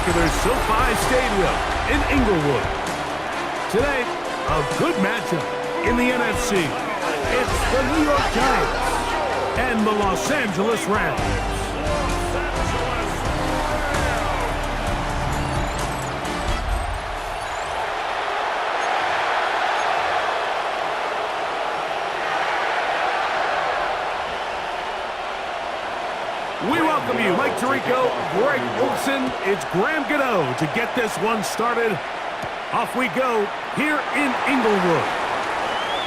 of their SoFi Stadium in Inglewood. Today, a good matchup in the NFC. It's the New York Giants and the Los Angeles Rams. We welcome you, Mike Tirico, Greg Olson. It's Graham Gano to get this one started. Off we go here in Inglewood.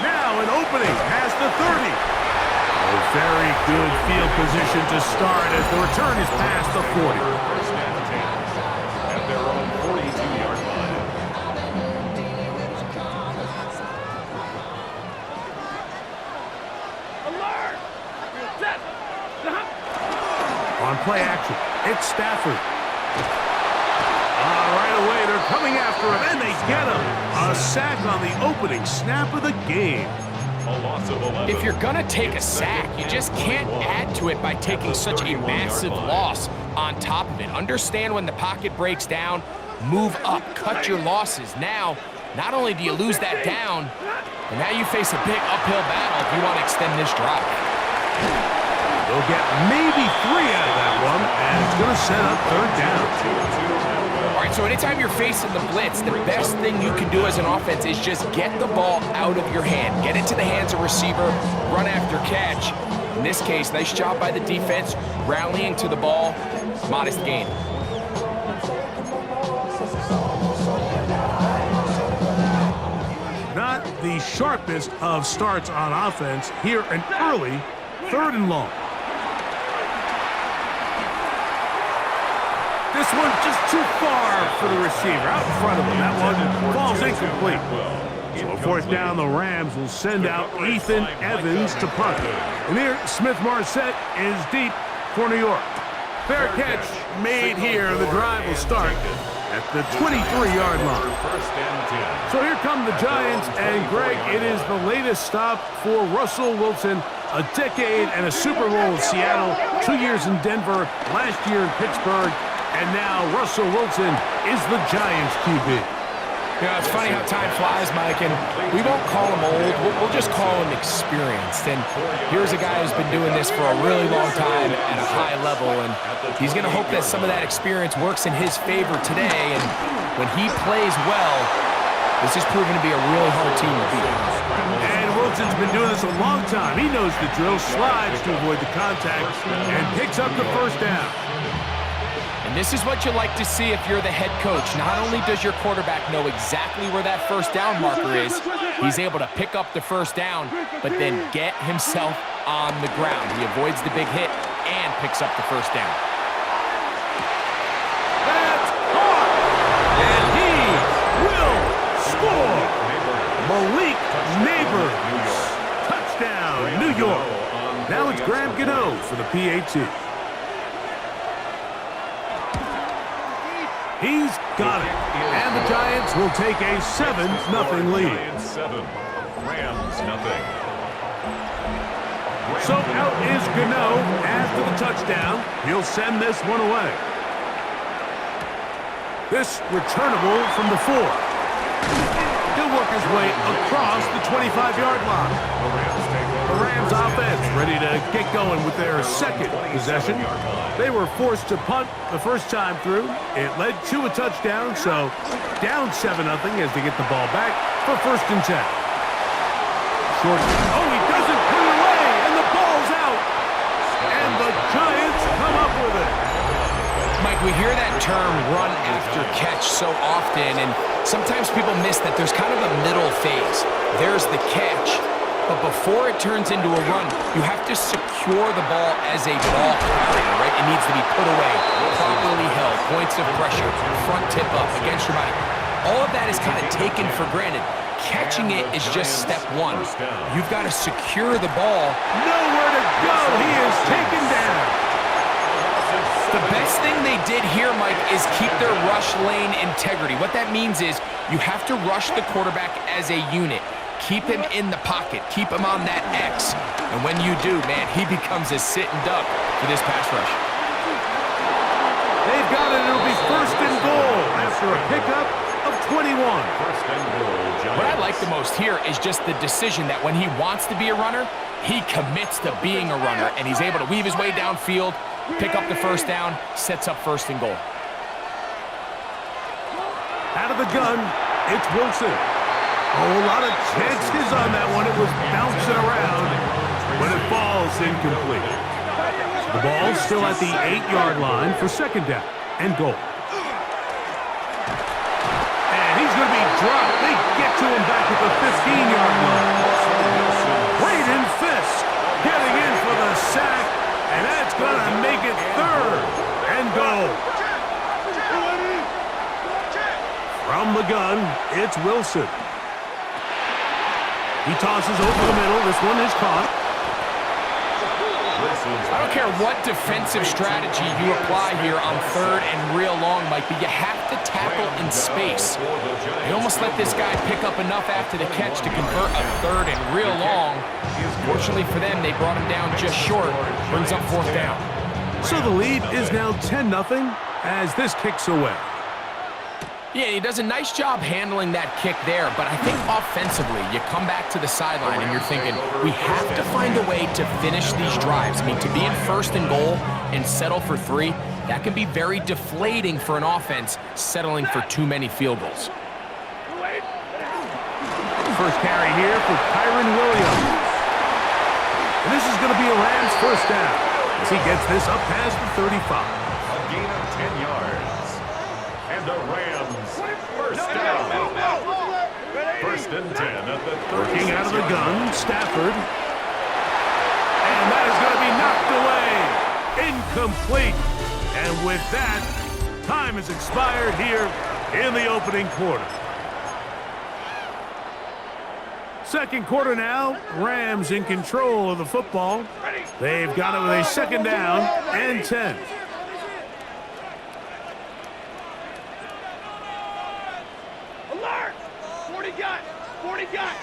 Now an opening past the 30. A very good field position to start as the return is past the 40. First and 10 at their own 42-yard line. Alert! Set! On play action, it's Stafford. Right away, they're coming after him, and they get him. A sack on the opening snap of the game. A loss of 11. If you're going to take a sack, you just can't add to it by taking such a massive loss on top of it. Understand when the pocket breaks down, move up, cut your losses. Now, not only do you lose that down, but now you face a big uphill battle if you want to extend this drive. They'll get maybe 3 out of that one, and it's going to set up third down. All right, so anytime you're facing the blitz, the best thing you can do as an offense is just get the ball out of your hand. Get it to the hands of receiver, run after catch. In this case, nice job by the defense, rallying to the ball, modest gain. Not the sharpest of starts on offense here an early 3rd and long. This one just too far for the receiver. Out in front of him. That one falls incomplete. So 4th down, the Rams will send out Ethan Evans to punt. And here, Smith-Marset is deep for New York. Fair catch made here. The drive will start at the 23-yard line. So here come the Giants, and Greg, it is the latest stop for Russell Wilson. A decade and a Super Bowl in Seattle, 2 years in Denver, last year in Pittsburgh, and now Russell Wilson is the Giants QB. You know, it's funny how time flies, Mike, and we won't call him old. We'll just call him experienced. And here's a guy who's been doing this for a really long time at a high level, and he's going to hope that some of that experience works in his favor today. And when he plays well, this is proving to be a really hard team to beat. And Wilson's been doing this a long time. He knows the drill, slides to avoid the contact, and picks up the first down. And this is what you like to see if you're the head coach. Not only does your quarterback know exactly where that first down marker is, he's able to pick up the first down, but then get himself on the ground. He avoids the big hit and picks up the first down. That's caught! And he will score! Malik Neighbors. Touchdown, New York. Now it's Graham Gano for the PAT. He's got it. And the Giants will take a 7-0 lead. 7, Rams nothing. So out is Gano after the touchdown. He'll send this one away. This returnable from the 4. He'll work his way across the 25-yard line. The Rams offense ready to get going with their second possession. They were forced to punt the first time through. It led to a touchdown, so down 7-0 as they get the ball back for 1st and 10. Short. Oh, he doesn't put it away, and the ball's out. And the Giants come up with it. Mike, we hear that term run after catch so often, and sometimes people miss that there's kind of a middle phase. There's the catch, but before it turns into a run, you have to secure the ball as a ball carrier, right? It needs to be put away, properly held, points of pressure, front tip up against your body. All of that is kind of taken for granted. Catching it is just step 1. You've got to secure the ball. Nowhere to go. He is taken down. The best thing they did here, Mike, is keep their rush lane integrity. What that means is you have to rush the quarterback as a unit. Keep him in the pocket. Keep him on that X. And when you do, man, he becomes a sitting duck for this pass rush. They've got it. It'll be 1st and goal 1. First and goal, Giants. What I like the most here is just the decision that when he wants to be a runner, he commits to being a runner, and he's able to weave his way downfield, pick up the first down, sets up first and goal. Out of the gun, it's Wilson. Oh, a lot of chances on that one. It was bouncing around, but it falls incomplete. The ball's still at the 8-yard line for second down and goal. And he's going to be dropped. They get to him back at the 15-yard line. Braden Fisk getting in for the sack, and that's going to make it third and goal. From the gun, it's Wilson. He tosses over the middle. This one is caught. I don't care what defensive strategy you apply here on third and real long, Mike, but you have to tackle in space. They almost let this guy pick up enough after the catch to convert a third and real long. Fortunately for them, they brought him down just short. Brings up fourth down. So the lead is now 10-0 as this kicks away. Yeah, he does a nice job handling that kick there, but I think offensively, you come back to the sideline and you're thinking, we have to find a way to finish these drives. I mean, to be in first and goal and settle for 3, that can be very deflating for an offense settling for too many field goals. First carry here for Kyron Williams. And this is going to be a Rams first down as he gets this up past the 35. A gain of 10 yards. And the Rams first down. First and 10 at the 36. Working out of the gun, Stafford. And that is going to be knocked away. Incomplete. And with that, time has expired here in the opening quarter. Second quarter now, Rams in control of the football. They've got it with a second down and 10. Alert! 40 gun! 40 gun!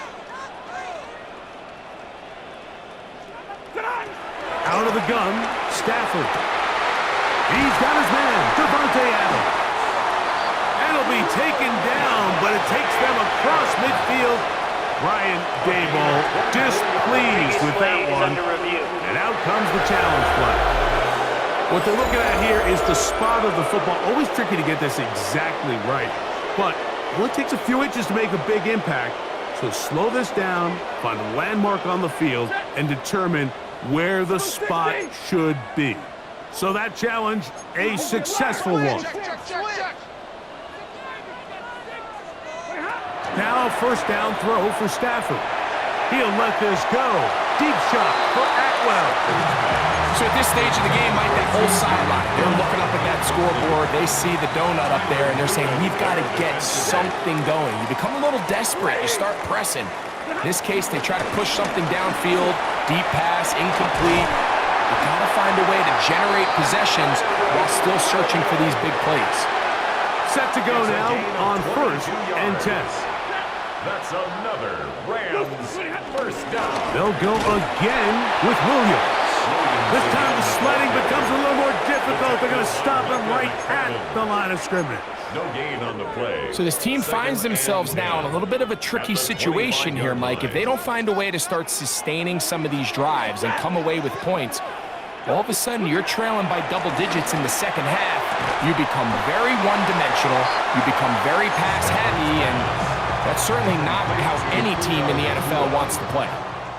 Out of the gun, Stafford. He's got his man, Devontae Adams. And he'll be taken down, but it takes them across midfield. Brian Daboll displeased with that one. And out comes the challenge play. What they're looking at here is the spot of the football. Always tricky to get this exactly right. But it only takes a few inches to make a big impact. So slow this down, find a landmark on the field, and determine where the spot should be. So that challenge, a successful one. Now first down throw for Stafford. He'll let this go. Deep shot for Atwell. So at this stage of the game, Mike, that whole sideline, they're looking up at that scoreboard. They see the donut up there, and they're saying, we've got to get something going. You become a little desperate. You start pressing. In this case, they try to push something downfield. Deep pass, incomplete. You've got to find a way to generate possessions while still searching for these big plays. Set to go now on first and 10. That's another Rams first down. They'll go again with Williams. This time the sledding becomes a little more difficult. They're going to stop him right at the line of scrimmage. No gain on the play. So this team finds themselves now in a little bit of a tricky situation here, Mike. If they don't find a way to start sustaining some of these drives and come away with points, all of a sudden you're trailing by double digits in the second half. You become very one-dimensional. You become very pass-happy, and that's certainly not how any team in the NFL wants to play.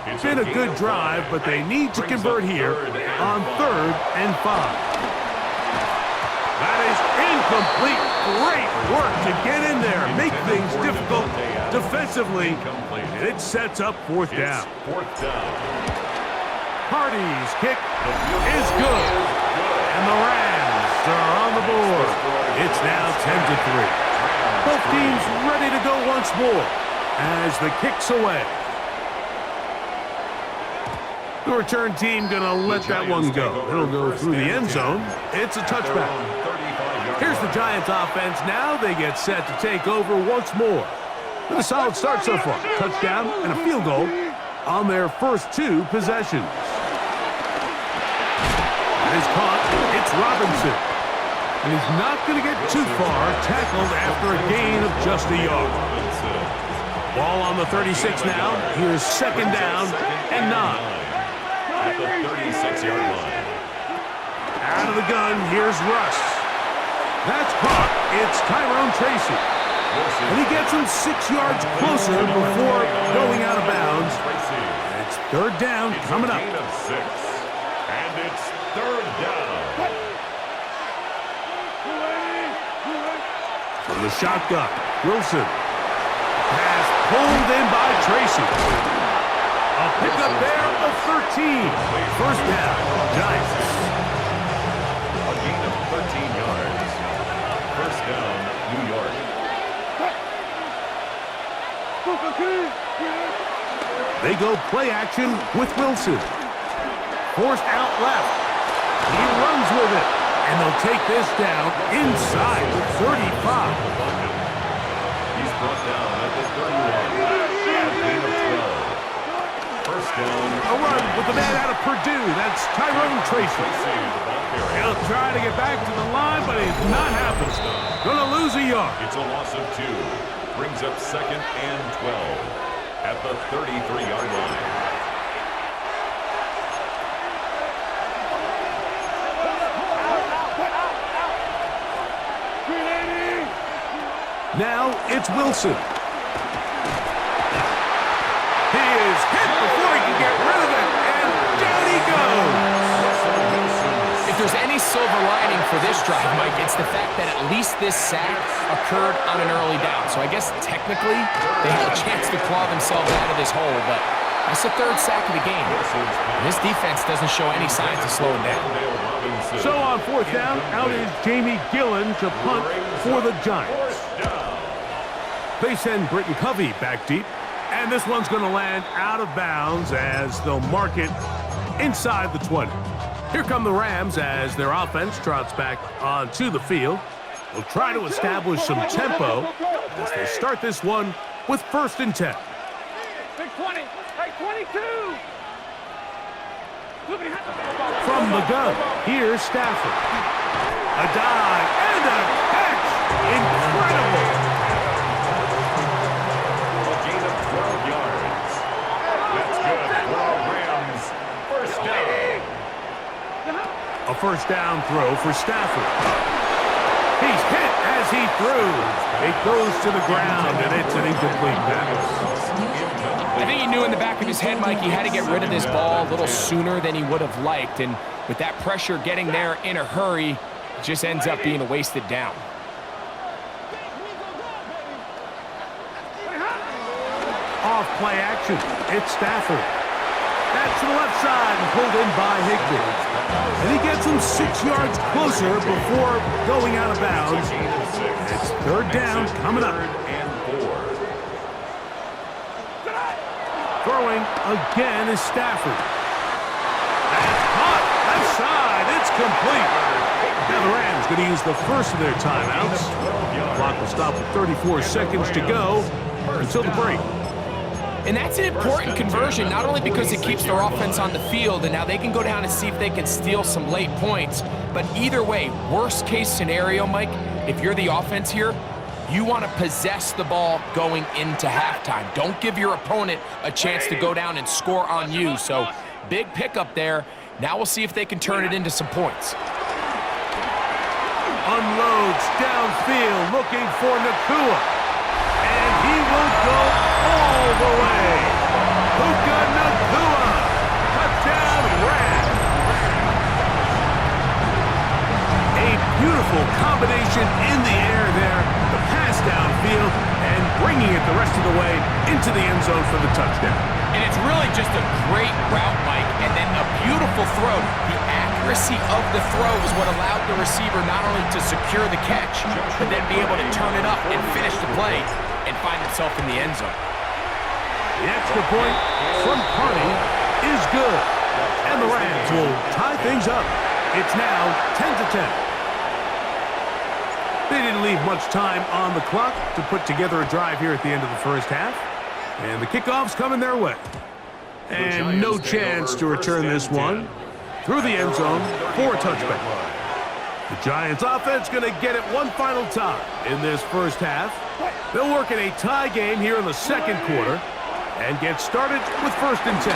It's been a good drive, but they need to convert here on 3rd and 5. That is incomplete. Great work to get in there, make things difficult defensively, and it sets up 4th down. Hardy's kick is good, and the Rams are on the board. It's now 10-3. Both teams ready to go once more as the kick's away. The return team going to let that one go. It'll go through the end zone. It's a touchback. Here's the Giants offense now. They get set to take over once more. With a solid start so far. Touchdown and a field goal on their first 2 possessions. That is caught. It's Robinson. And he's not going to get too far, tackled after a gain of just a yard. Ball on the 36 now. Here's second down and 9. At the 36-yard line. Out of the gun, here's Russ. That's caught. It's Tyrone Tracy. And he gets him 6 yards closer before going out of bounds. It's third down coming up. Gain of 6. And it's third down. From the shotgun, Wilson. Pass pulled in by Tracy. A pickup there of 13. First down, Giants. A gain of 13 yards. First down, New York. They go play action with Wilson. Forced out left. He runs with it. And they'll take this down inside the 35. He's brought down at the 31. A gain of 12. First down. A run with the man out of Purdue. That's Tyrone Tracy. He'll try to get back to the line, but it's not happening. Gonna lose a yard. It's a loss of 2. Brings up second and 12 at the 33-yard line. Now it's Wilson. He is hit before he can get rid of it, and down he goes. If there's any silver lining for this drive, Mike, it's the fact that at least this sack occurred on an early down. So I guess technically they have a chance to claw themselves out of this hole, but that's the third sack of the game. And this defense doesn't show any signs of slowing down. So on fourth down, out is Jamie Gillen to punt for the Giants. They send Britton Covey back deep, and this one's going to land out of bounds as they'll mark it inside the 20. Here come the Rams as their offense trots back onto the field. They'll try to establish some tempo as they start this one with first and 10. Big 20. Hey, 22. From the gun, here's Stafford. A dive and a catch. Incredible. A gain of 12 yards. That's good for the Rams. First down. A first down throw for Stafford. He's hit as he threw. It goes to the ground, and it's an incomplete pass. I think he knew in the back of his head, Mike, he had to get rid of this ball a little sooner than he would have liked. And with that pressure getting there in a hurry, it just ends up being a wasted down. Off play action. It's Stafford. That's to the left side and pulled in by Higbee. And he gets him 6 yards closer before going out of bounds. It's third down coming up. Throwing again is Stafford. That's caught. Left side. It's complete. Now the Rams going to use the first of their timeouts. The clock will stop with 34 seconds to go until the break. And that's an important conversion, not only because it keeps their offense on the field, and now they can go down and see if they can steal some late points. But either way, worst case scenario, Mike, if you're the offense here, you want to possess the ball going into halftime. Don't give your opponent a chance to go down and score on you. So big pickup there. Now we'll see if they can turn it into some points. Unloads downfield looking for Nakua. And he will go all the way. Puka Nakua. Touchdown, Rams. A beautiful combination in the air there. The pass downfield and bringing it the rest of the way into the end zone for the touchdown. And it's really just a great route, Mike, and then a beautiful throw. The accuracy of the throw is what allowed the receiver not only to secure the catch, but then be able to turn it up and finish the play and find himself in the end zone. The extra point from Carney is good. And the Rams will tie things up. It's now 10-10. They didn't leave much time on the clock to put together a drive here at the end of the first half. And the kickoff's coming their way. And no chance to return this one through the end zone for a touchback. The Giants offense going to get it one final time in this first half. They'll work in a tie game here in the second quarter and get started with 1st and 10.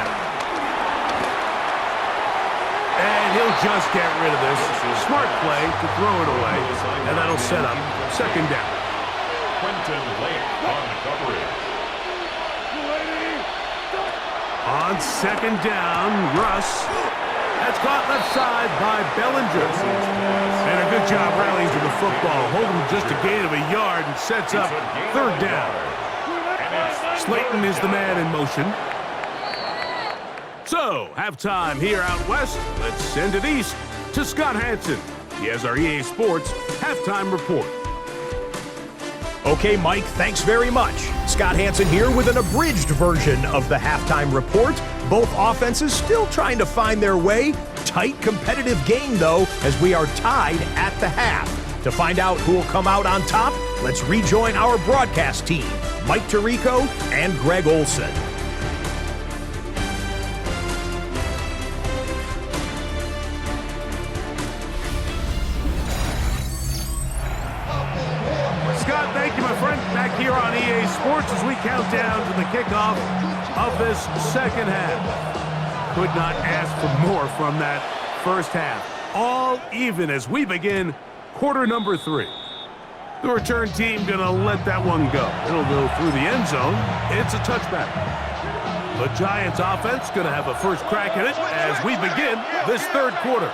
And he'll just get rid of this. Smart play to throw it away, and that'll set up 2nd down. Quentin Lake on the coverage. On 2nd down, Russ. That's caught left side by Bellinger. And a good job rallying to the football. Holding just a gain of a yard and sets up 3rd down. Slayton is the man in motion. So, halftime here out west. Let's send it east to Scott Hansen. He has our EA Sports halftime report. Okay, Mike, thanks very much. Scott Hansen here with an abridged version of the halftime report. Both offenses still trying to find their way. Tight, competitive game, though, as we are tied at the half. To find out who will come out on top, let's rejoin our broadcast team, Mike Tirico and Greg Olson. Scott, thank you, my friend. Back here on EA Sports as we count down to the kickoff of this second half. Could not ask for more from that first half. All even as we begin quarter number 3. The return team gonna let that one go. It'll go through the end zone. It's a touchback. The Giants offense gonna have a first crack at it as we begin this 3rd quarter.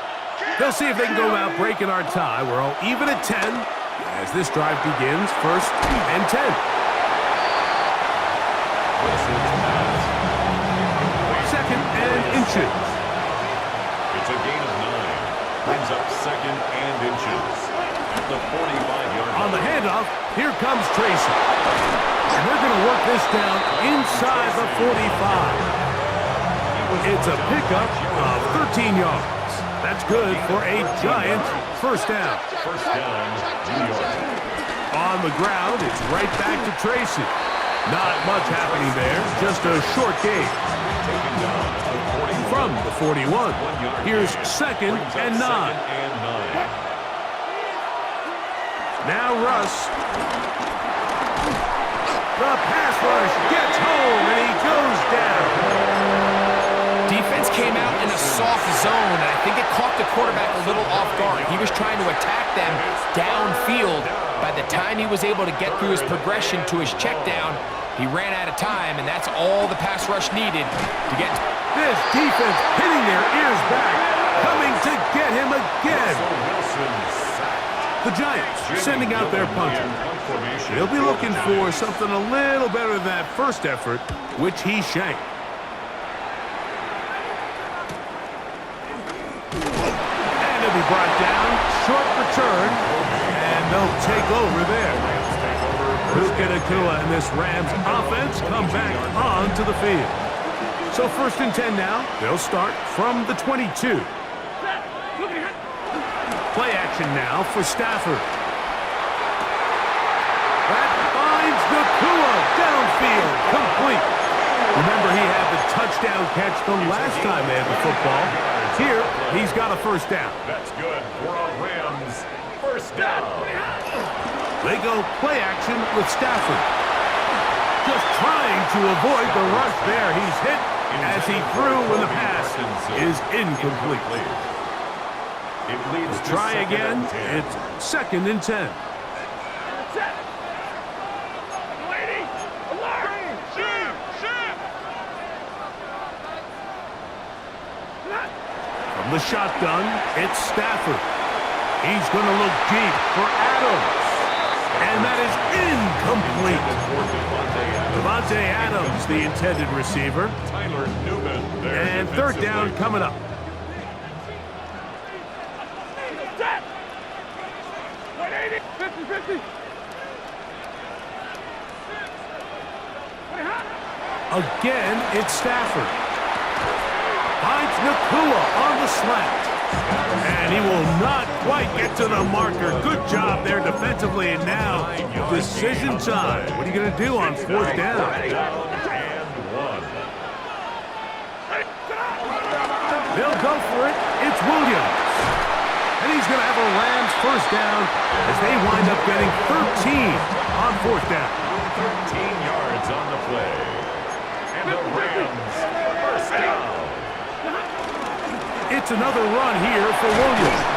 They'll see if they can go about breaking our tie. We're all even at 10 as this drive begins. 1st and 10. 2nd and inches. It's a gain of 9. Brings up 2nd and inches. At the 45-yard line. On the handoff, here comes Tracy. And they're going to work this down inside the 45. It's a pickup of 13 yards. That's good for a Giant first down. First down, New York. On the ground, it's right back to Tracy. Not much happening there, just a short gain. Taken down at the 41. From the 41, here's 2nd and 9. Now Russ. The pass rush gets home, and he goes down. Defense came out in a soft zone, and I think it caught the quarterback a little off guard. He was trying to attack them downfield. By the time he was able to get through his progression to his check down, he ran out of time, and that's all the pass rush needed to get. This defense hitting their ears back, coming to get him again. The Giants sending out their punter. They'll be looking for something a little better than that first effort, which he shanked. And he'll be brought down, short return, and they'll take over there. Puka Nacua and this Rams offense come back onto the field. So 1st and 10 now. They'll start from the 22. Play action now for Stafford. That finds Nacua downfield, complete. Remember, he had the touchdown catch the last time they had the football. Here, he's got a first down. That's good for a Rams first down. They go play action with Stafford. Just trying to avoid the rush there. He's hit as he threw when the pass is incomplete. We'll try again. It's 2nd and 10. From the shotgun, it's Stafford. He's going to look deep for Adams. And that is incomplete. Devontae Adams, the intended receiver. Tyler Newman. And 3rd down coming up. Again, it's Stafford. Finds Nacua on the slant. And he will not quite get to the marker. Good job there defensively. And now, decision time. What are you going to do on 4th down? They'll go for it. It's Williams. And he's going to have a Rams first down as they wind up getting 13 on fourth down. 13 yards on the play. And the Rams first down. It's another run here for Williams.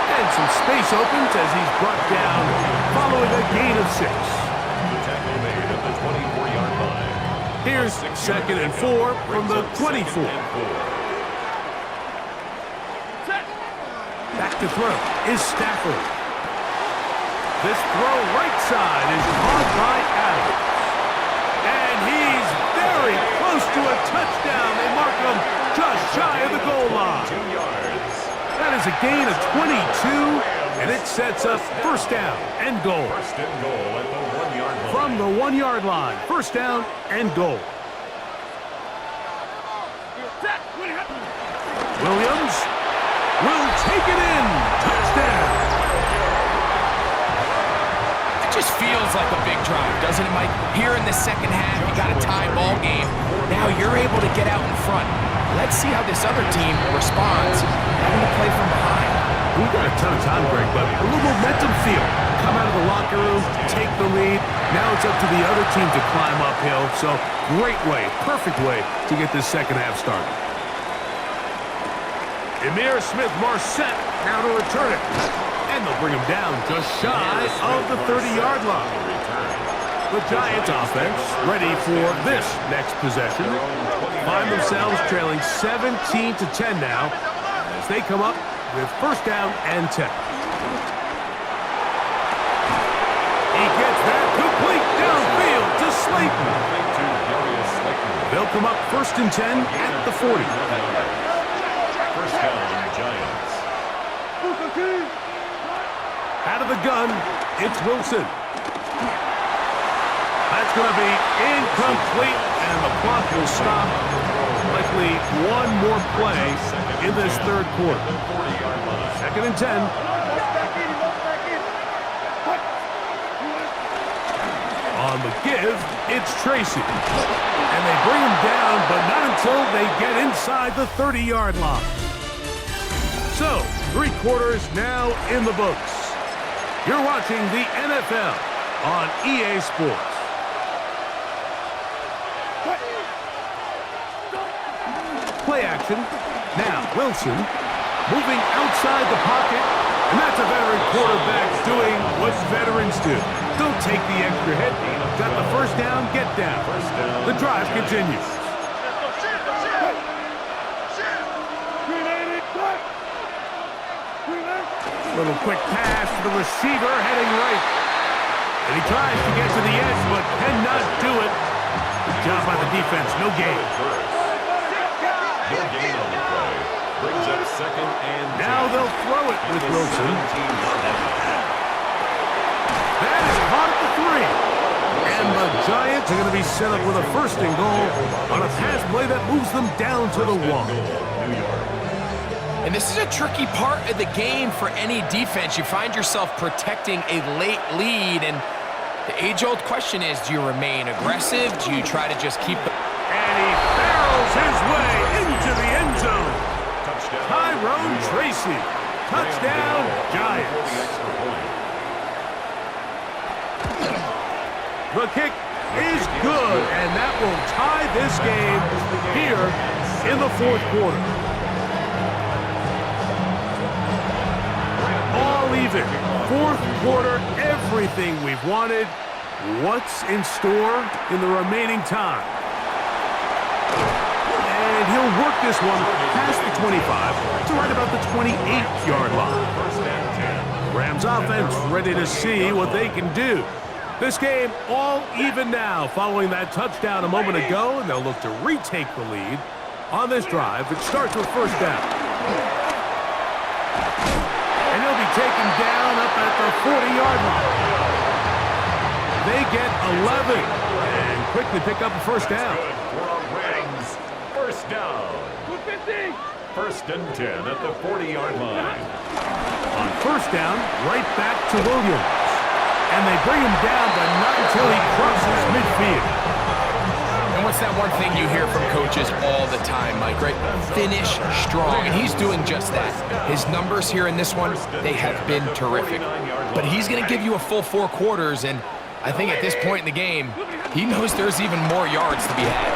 And some space opens as he's brought down following a gain of 6. The tackle made at the 24-yard line. Here's 2nd and 4 from the 24. Back to throw is Stafford. This throw right side is caught by Adams. And he's very close to a touchdown. They mark him just shy of the goal line. 2 yards. That is a gain of 22, and it sets up first down and goal. First and goal at the 1-yard line. From the 1-yard line, first down and goal. Williams will take it in. Touchdown. It just feels like a big drive, doesn't it, Mike? Here in the second half, you got a tie ball game. Now you're able to get out in front. Let's see how this other team responds, having to play from behind. We've got a ton of time, Greg, but a little momentum feel. Come out of the locker room, take the lead. Now it's up to the other team to climb uphill. So great way, perfect way to get this second half started. Emir Smith-Marset now to return it. And they'll bring him down just shy of the 30-yard line. The Giants offense ready for this next possession. Find themselves trailing 17-10 now as they come up with first down and 10. He gets that complete downfield to Slayton. They'll come up first and 10 at the 40. First down, Giants. Out of the gun, it's Wilson. That's going to be incomplete, and the clock will stop. Likely one more play in this third quarter. 2nd and 10. On the give, it's Tracy. And they bring him down, but not until they get inside the 30-yard line. So, 3 quarters now in the books. You're watching the NFL on EA Sports. Play action. Now, Wilson moving outside the pocket. And that's a veteran quarterback doing what veterans do. Don't take the extra hit. Got the first down, get down. The drive continues. Little quick pass to the receiver heading right. And he tries to get to the edge, but cannot do it. Good job by the defense. No gain. No gain on the play. Brings up 2nd and 10. Now they'll throw it with Wilson. That is caught at the 3. And the Giants are going to be set up with a first and goal on a pass play that moves them down to the 1. And this is a tricky part of the game for any defense. You find yourself protecting a late lead, and the age-old question is, do you remain aggressive? Do you try to just keep the... And he barrels his way into the end zone. Tyrone Tracy. Touchdown, Giants. The kick is good, and that will tie this game here in the 4th quarter. All even. 4th quarter, everything we've wanted. What's in store in the remaining time? And he'll work this one past the 25 to right about the 28-yard line. Rams offense ready to see what they can do. This game all even now following that touchdown a moment ago, and they'll look to retake the lead on this drive. It starts with first down. And he'll be taken down up at the 40-yard line. They get 11 and quickly pick up a first down. Rams, first down. 1st and 10 at the 40-yard line. On first down, right back to Williams. And they bring him down, but not until he crosses midfield. And what's that one thing you hear from coaches all the time, Mike, right? Finish strong, and he's doing just that. His numbers here in this one, they have been terrific. But he's going to give you a full 4 quarters, and I think at this point in the game, he knows there's even more yards to be had.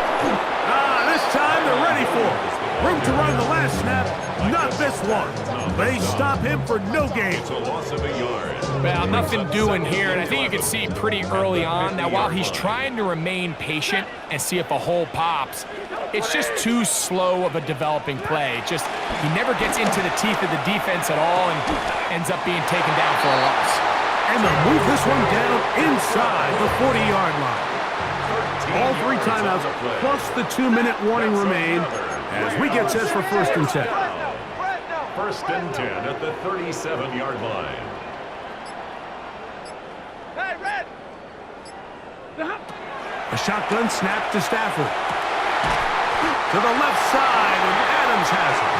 This time they're ready for it. Room to run the last snap, not this one. They stop him for no gain. It's a loss of a yard. Well, nothing doing here, and I think you can see pretty early on. Now, while he's trying to remain patient and see if a hole pops, it's just too slow of a developing play. He never gets into the teeth of the defense at all and ends up being taken down for a loss. And they'll move this one down inside the 40-yard line. All 3 timeouts plus the 2-minute warning remain as we get set for 1st and 10. 1st and 10 at the 37-yard line. Hey, Red! A shotgun snap to Stafford. To the left side, and Adams has it.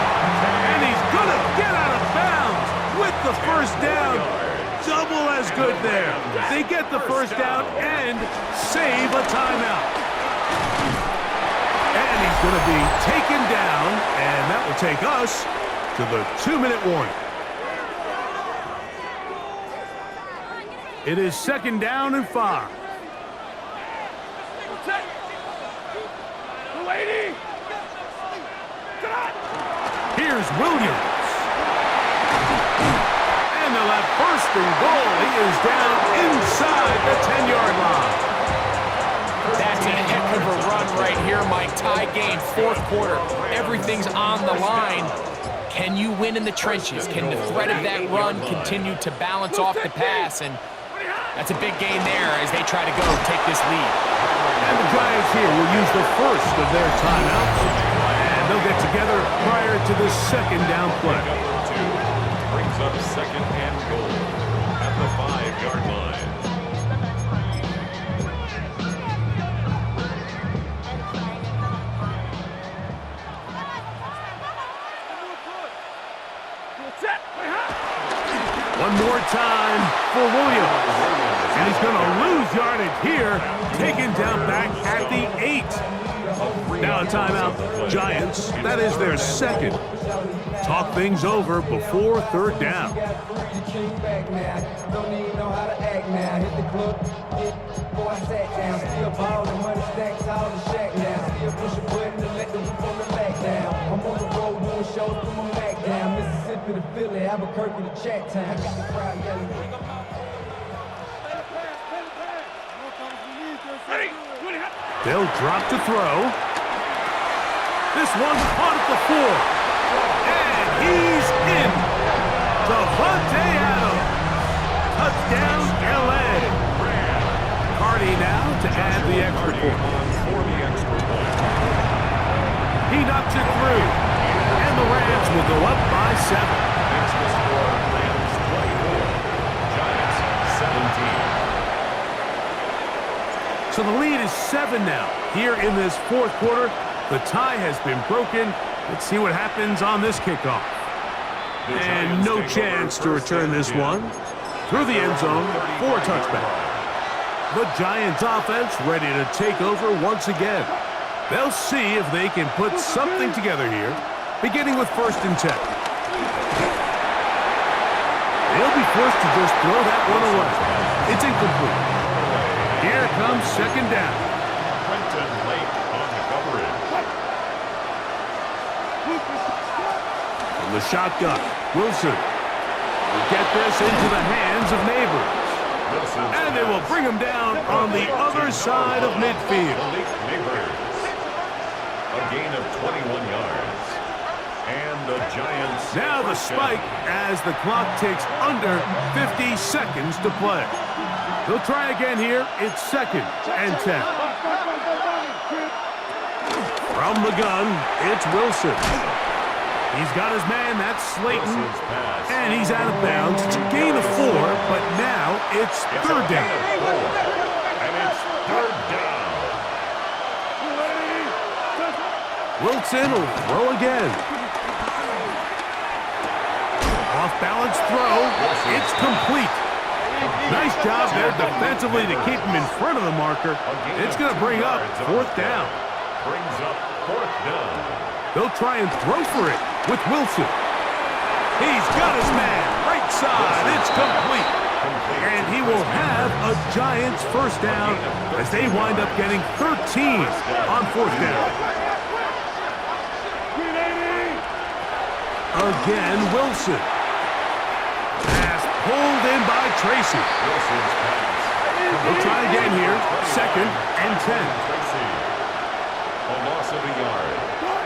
And he's going to get out of bounds with the 1st down. Double as good there. They get the 1st down and save a timeout. And he's going to be taken down, and that will take us to the 2-minute warning. It is 2nd down and 5. Here's Williams. And they'll have 1st and goal. He is down inside the 10-yard line. That's a heck of a run right here, Mike. Tie game, 4th quarter. Everything's on the line. Can you win in the trenches? Can the threat of that run continue to balance off the pass? And that's a big gain there as they try to take this lead. And the Giants here will use the 1st of their timeouts. And they'll get together prior to the 2nd down play. Brings up 2nd and goal at the 5-yard line. One more time for Williams. And he's going to lose yardage here. Taken down back at the 8. Now a timeout, Giants. That is their 2nd. Talk things over before 3rd down. They'll drop to throw. This one's caught at the 4. And he's in. Devontae Adams. Touchdown, L.A. Cardi now to add the extra point. He knocks it through. And the Rams will go up by 7. Makes the score Rams 24, Giants 17. So the lead is 7 now. Here in this 4th quarter, the tie has been broken. Let's see what happens on this kickoff. And no chance to return this one. Through the end zone for a touchback. The Giants offense ready to take over once again. They'll see if they can put something together here, beginning with 1st and 10. They'll be forced to just throw that one away. It's incomplete. Here comes 2nd down. Quentin Lake on the coverage. From the shotgun, Wilson will get this into the hands of Neighbors. And they will bring him down on the other side of midfield. A gain of 21 yards. And the Giants... Now the spike as the clock ticks under 50 seconds to play. They'll try again here. It's 2nd and 10. From the gun, it's Wilson. He's got his man, that's Slayton. And he's out of bounds. It's a gain of 4, but now it's 3rd down. And it's 3rd down. Wilson will throw again. Off balance throw. It's complete. Nice job there defensively to keep him in front of the marker. It's going to bring up 4th down. Brings up 4th down. They'll try and throw for it with Wilson. He's got his man. Right side. It's complete. And he will have a Giants 1st down as they wind up getting 13 on 4th down. Again, Wilson. Pass pulled in by Tracy. Wilson's pass. We'll try again here. 2nd and 10. Tracy. A loss of a yard.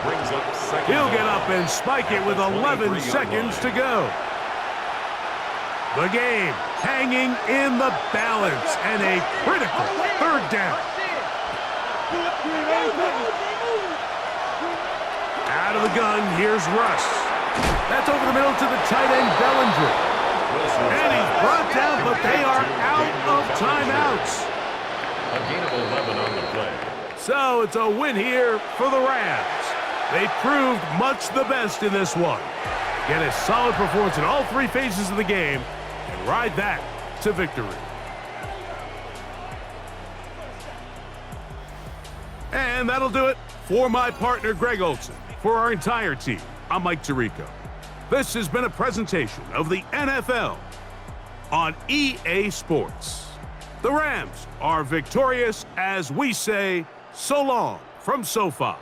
Brings up 2nd. He'll get up and spike it with 11 seconds to go. The game hanging in the balance and a critical 3rd down. Out of the gun, here's Russ. That's over the middle to the tight end, Bellinger. And he's brought down, but they are out of timeouts. A gain of 11 on the play. So it's a win here for the Rams. They proved much the best in this one. Get a solid performance in all 3 phases of the game and ride that to victory. And that'll do it for my partner, Greg Olson. For our entire team, I'm Mike Tirico. This has been a presentation of the NFL on EA Sports. The Rams are victorious as we say so long from SoFi.